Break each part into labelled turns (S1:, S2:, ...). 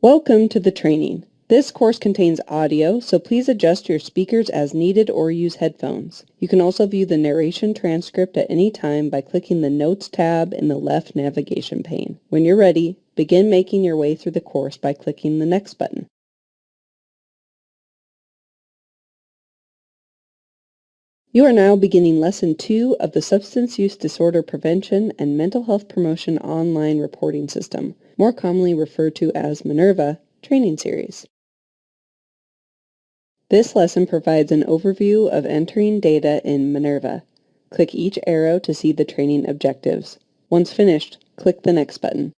S1: Welcome to the training. This course contains audio, so please adjust your speakers as needed or use headphones. You can also view the narration transcript at any time by clicking the Notes tab in the left navigation pane. When you're ready, begin making your way through the course by clicking the Next button. You are now beginning Lesson 2 of the Substance Use Disorder Prevention and Mental Health Promotion Online Reporting System, more commonly referred to as Minerva, training series. This lesson provides an overview of entering data in Minerva. Click each arrow to see the training objectives. Once finished, click the Next button.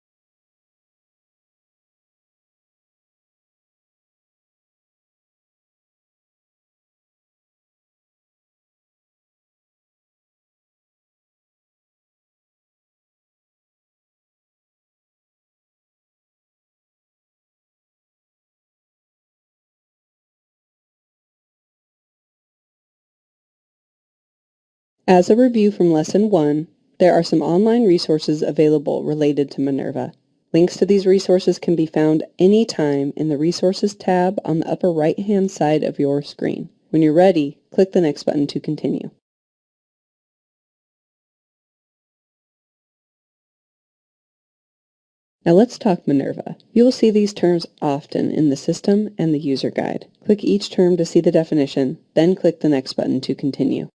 S1: As a review from Lesson 1, there are some online resources available related to Minerva. Links to these resources can be found anytime in the Resources tab on the upper right-hand side of your screen. When you're ready, click the Next button to continue. Now let's talk Minerva. You will see these terms often in the system and the user guide. Click each term to see the definition, then click the Next button to continue.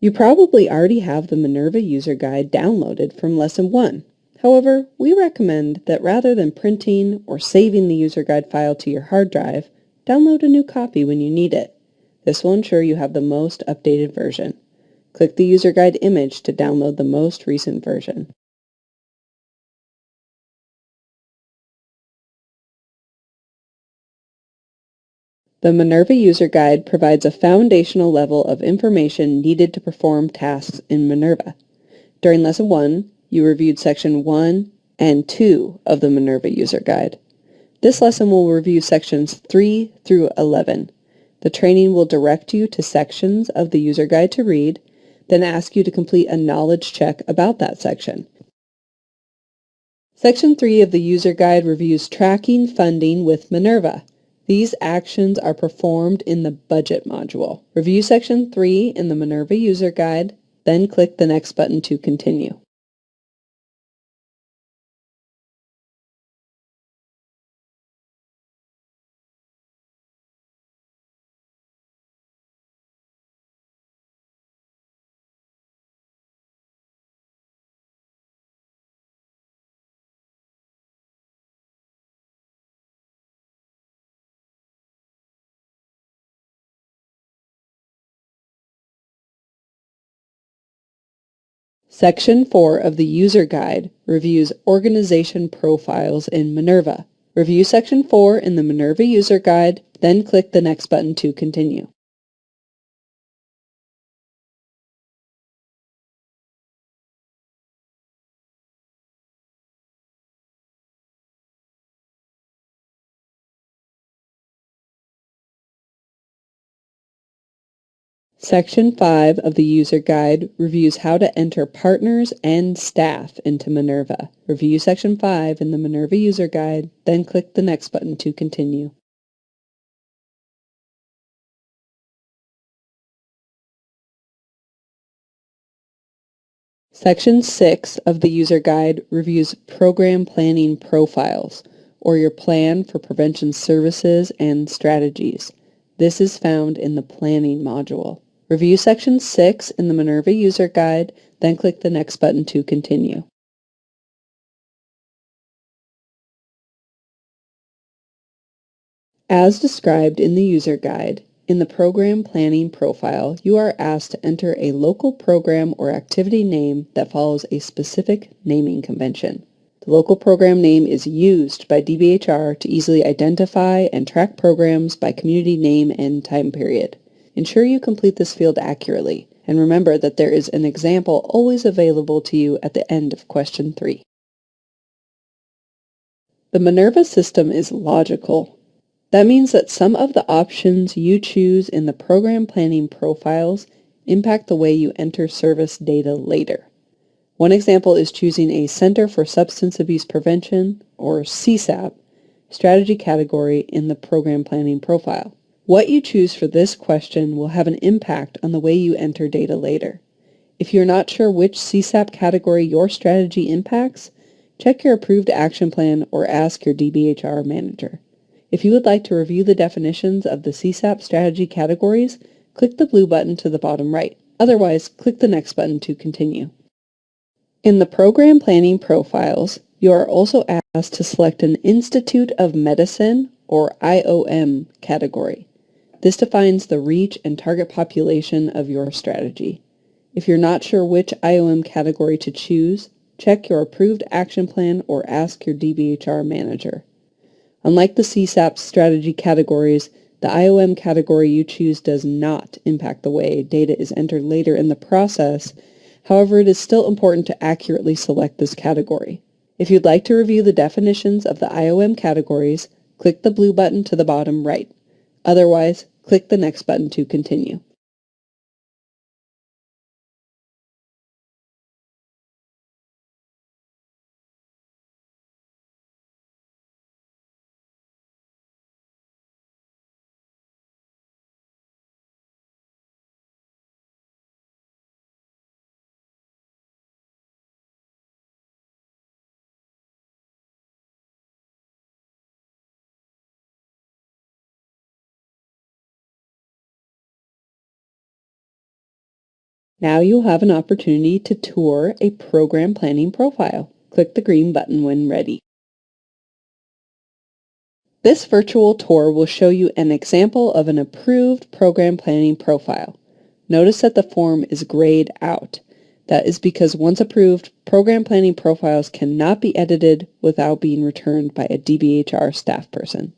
S1: You probably already have the Minerva user guide downloaded from Lesson 1. However, we recommend that rather than printing or saving the user guide file to your hard drive, download a new copy when you need it. This will ensure you have the most updated version. Click the user guide image to download the most recent version. The Minerva User Guide provides a foundational level of information needed to perform tasks in Minerva. During Lesson 1, you reviewed Section 1 and 2 of the Minerva User Guide. This lesson will review Sections 3 through 11. The training will direct you to sections of the user guide to read, then ask you to complete a knowledge check about that section. Section 3 of the user guide reviews tracking funding with Minerva. These actions are performed in the Budget module. Review Section 3 in the Minerva User Guide, then click the Next button to continue. Section 4 of the User Guide reviews organization profiles in Minerva. Review Section 4 in the Minerva User Guide, then click the Next button to continue. Section 5 of the User Guide reviews how to enter partners and staff into Minerva. Review Section 5 in the Minerva User Guide, then click the Next button to continue. Section 6 of the user guide reviews program planning profiles, or your plan for prevention services and strategies. This is found in the planning module. Review Section 6 in the Minerva user guide, then click the next button to continue. As described in the user guide, in the program planning profile, you are asked to enter a local program or activity name that follows a specific naming convention. The local program name is used by DBHR to easily identify and track programs by community name and time period. Ensure you complete this field accurately, and remember that there is an example always available to you at the end of question 3. The Minerva system is logical. That means that some of the options you choose in the program planning profiles impact the way you enter service data later. One example is choosing a Center for Substance Abuse Prevention, or CSAP, strategy category in the program planning profile. What you choose for this question will have an impact on the way you enter data later. If you're not sure which CSAP category your strategy impacts, check your approved action plan or ask your DBHR manager. If you would like to review the definitions of the CSAP strategy categories, click the blue button to the bottom right. Otherwise, click the next button to continue. In the program planning profiles, you are also asked to select an Institute of Medicine, or IOM, category. This defines the reach and target population of your strategy. If you're not sure which IOM category to choose, check your approved action plan or ask your DBHR manager. Unlike the CSAP strategy categories, the IOM category you choose does not impact the way data is entered later in the process. However, it is still important to accurately select this category. If you'd like to review the definitions of the IOM categories, click the blue button to the bottom right. Otherwise, click the next button to continue. Now you'll have an opportunity to tour a program planning profile. Click the green button when ready. This virtual tour will show you an example of an approved program planning profile. Notice that the form is grayed out. That is because once approved, program planning profiles cannot be edited without being returned by a DBHR staff person.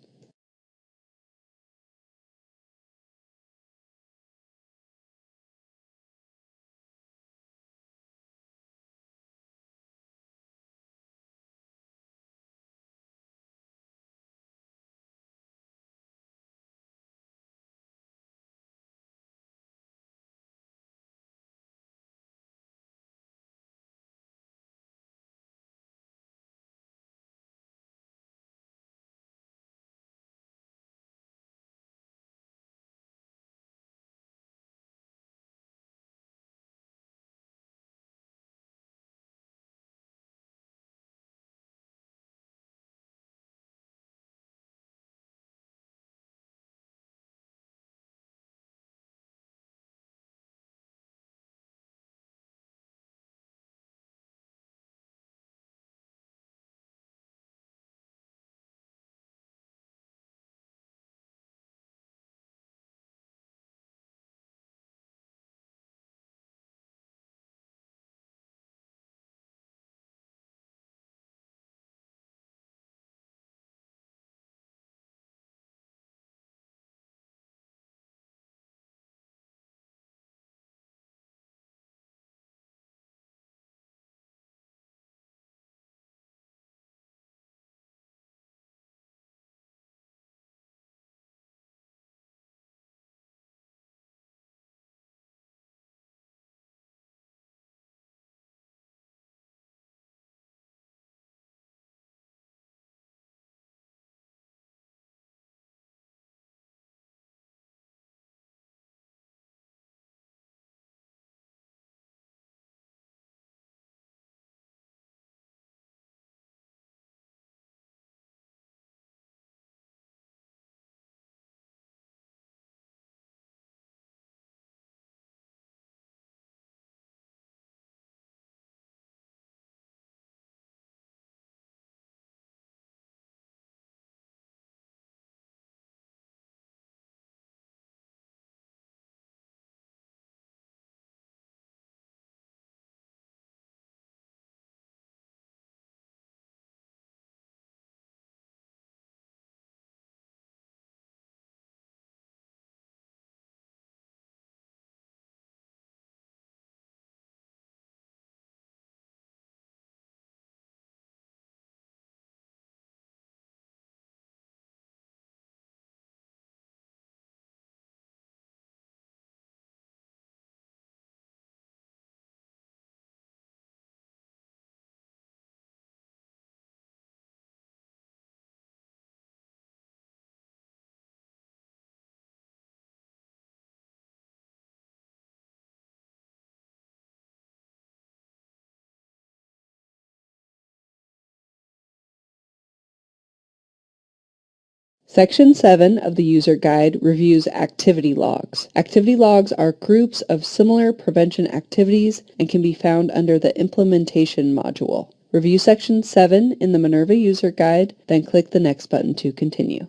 S1: Section 7 of the user guide reviews activity logs. Activity logs are groups of similar prevention activities and can be found under the implementation module. Review Section 7 in the Minerva user guide, then click the next button to continue.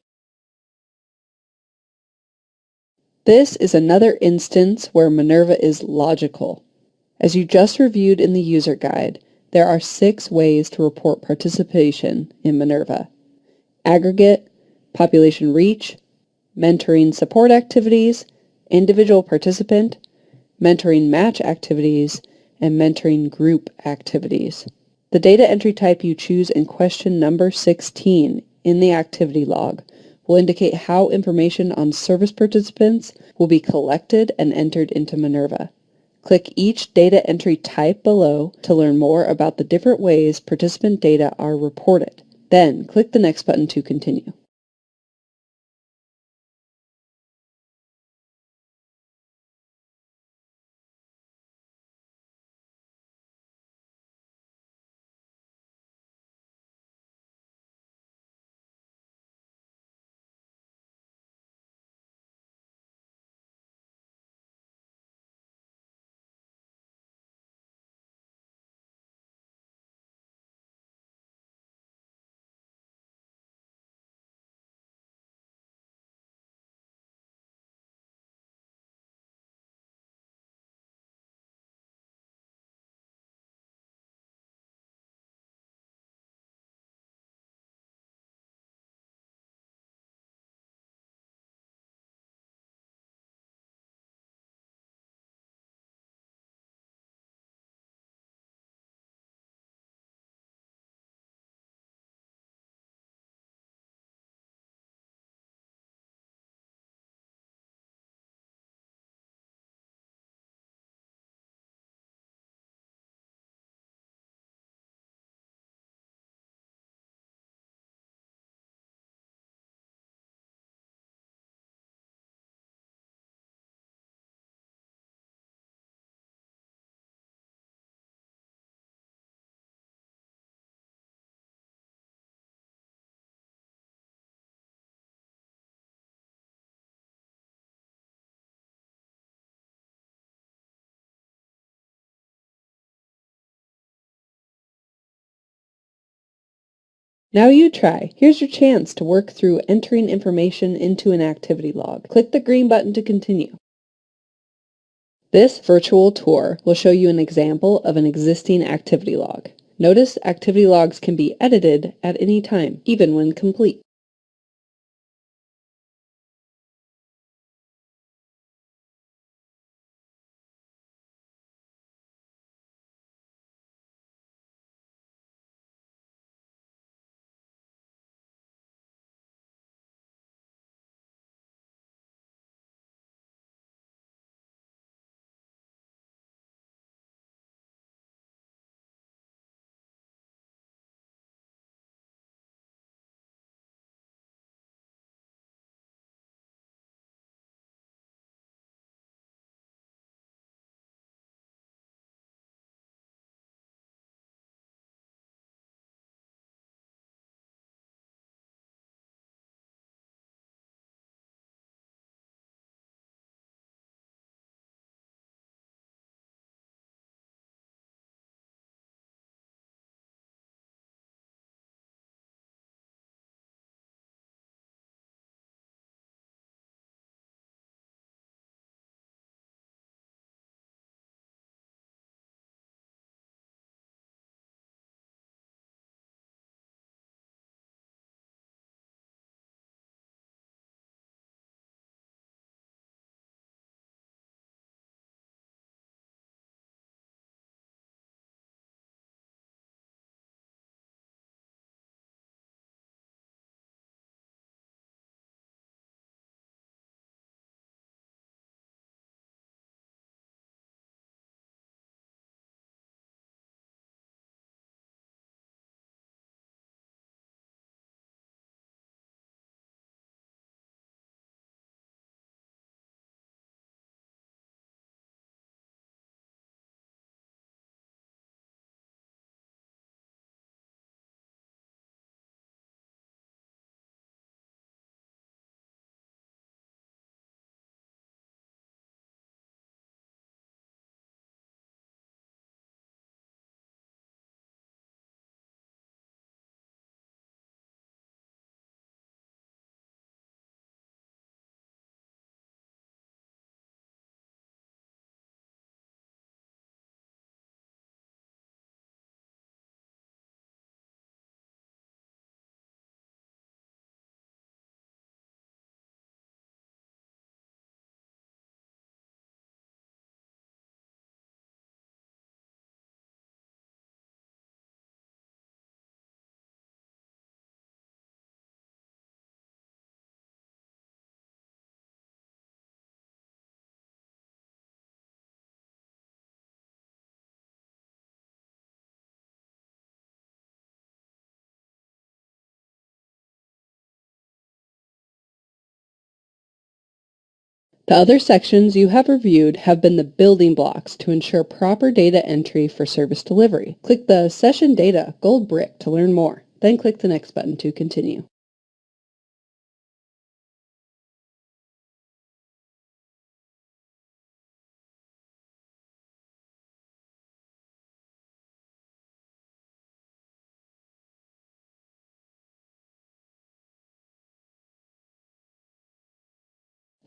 S1: This is another instance where Minerva is logical. As you just reviewed in the user guide, there are 6 ways to report participation in Minerva: aggregate, population reach, mentoring support activities, individual participant, mentoring match activities, and mentoring group activities. The data entry type you choose in question number 16 in the activity log will indicate how information on service participants will be collected and entered into Minerva. Click each data entry type below to learn more about the different ways participant data are reported. Then click the next button to continue. Now you try. Here's your chance to work through entering information into an activity log. Click the green button to continue. This virtual tour will show you an example of an existing activity log. Notice activity logs can be edited at any time, even when complete. The other sections you have reviewed have been the building blocks to ensure proper data entry for service delivery. Click the Session Data gold brick to learn more, then click the next button to continue.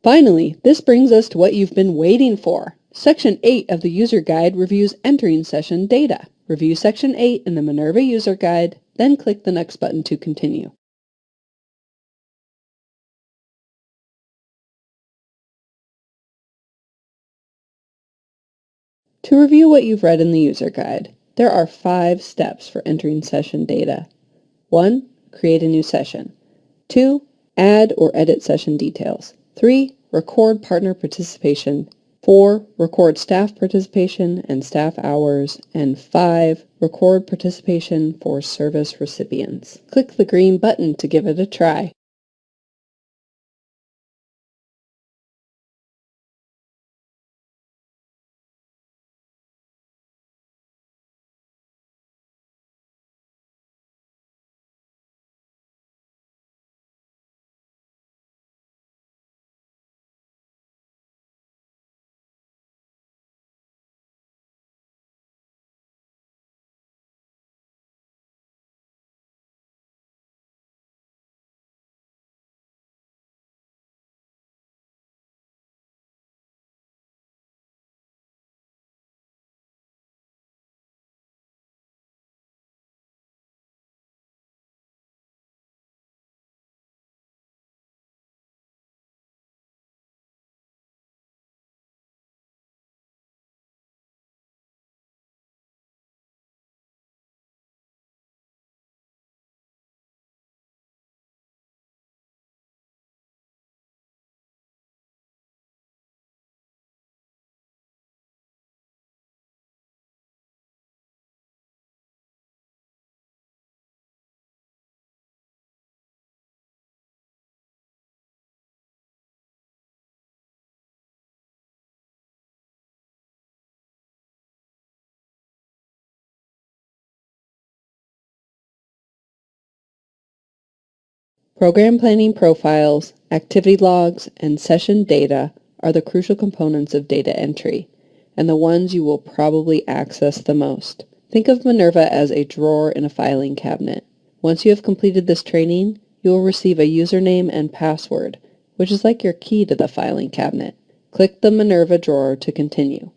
S1: Finally, this brings us to what you've been waiting for. Section 8 of the User Guide reviews entering session data. Review Section 8 in the Minerva User Guide, then click the next button to continue. To review what you've read in the User Guide, there are 5 steps for entering session data. 1. Create a new session. 2. Add or edit session details. 3. Record partner participation. 4. Record staff participation and staff hours. And 5. Record participation for service recipients. Click the green button to give it a try. Program planning profiles, activity logs, and session data are the crucial components of data entry, and the ones you will probably access the most. Think of Minerva as a drawer in a filing cabinet. Once you have completed this training, you will receive a username and password, which is like your key to the filing cabinet. Click the Minerva drawer to continue.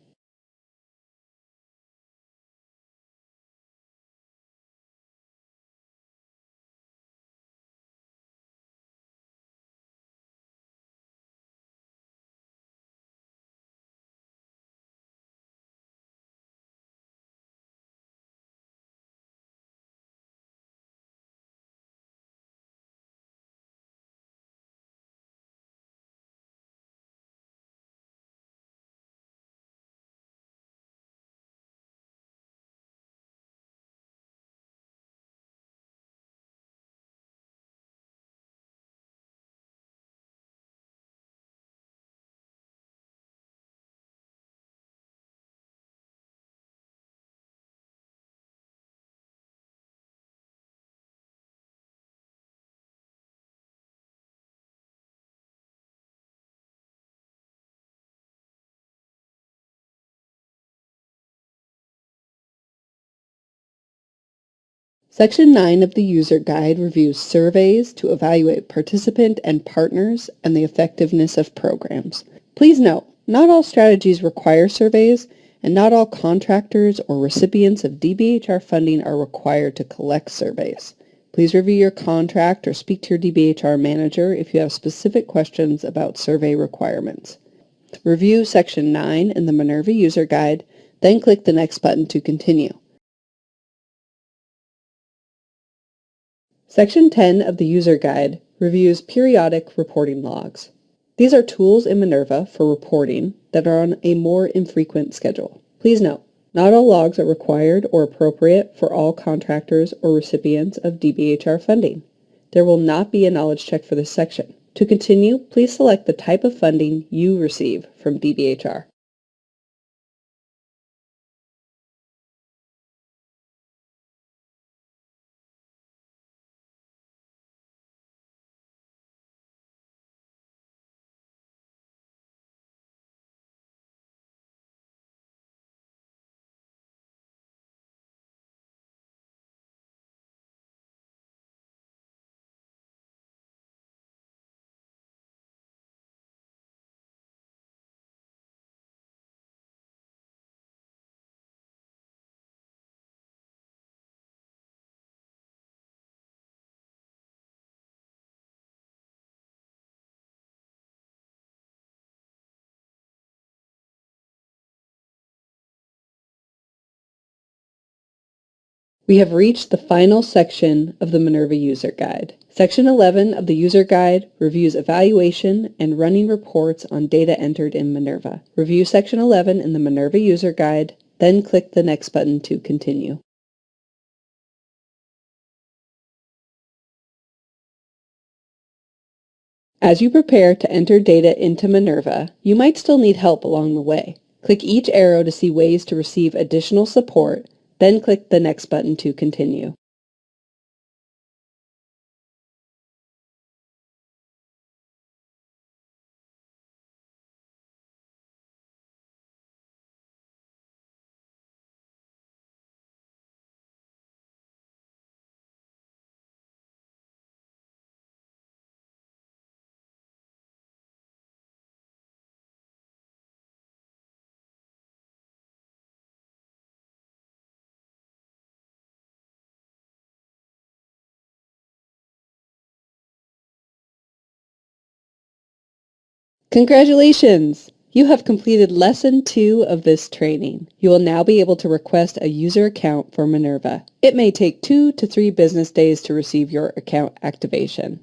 S1: Section 9 of the User Guide reviews surveys to evaluate participant and partners and the effectiveness of programs. Please note, not all strategies require surveys, and not all contractors or recipients of DBHR funding are required to collect surveys. Please review your contract or speak to your DBHR manager if you have specific questions about survey requirements. Review Section 9 in the Minerva User Guide, then click the next button to continue. Section 10 of the User Guide reviews periodic reporting logs. These are tools in Minerva for reporting that are on a more infrequent schedule. Please note, not all logs are required or appropriate for all contractors or recipients of DBHR funding. There will not be a knowledge check for this section. To continue, please select the type of funding you receive from DBHR. We have reached the final section of the Minerva User Guide. Section 11 of the User Guide reviews evaluation and running reports on data entered in Minerva. Review Section 11 in the Minerva User Guide, then click the next button to continue. As you prepare to enter data into Minerva, you might still need help along the way. Click each arrow to see ways to receive additional support, then click the next button to continue. Congratulations! You have completed Lesson 2 of this training. You will now be able to request a user account for Minerva. It may take 2 to 3 business days to receive your account activation.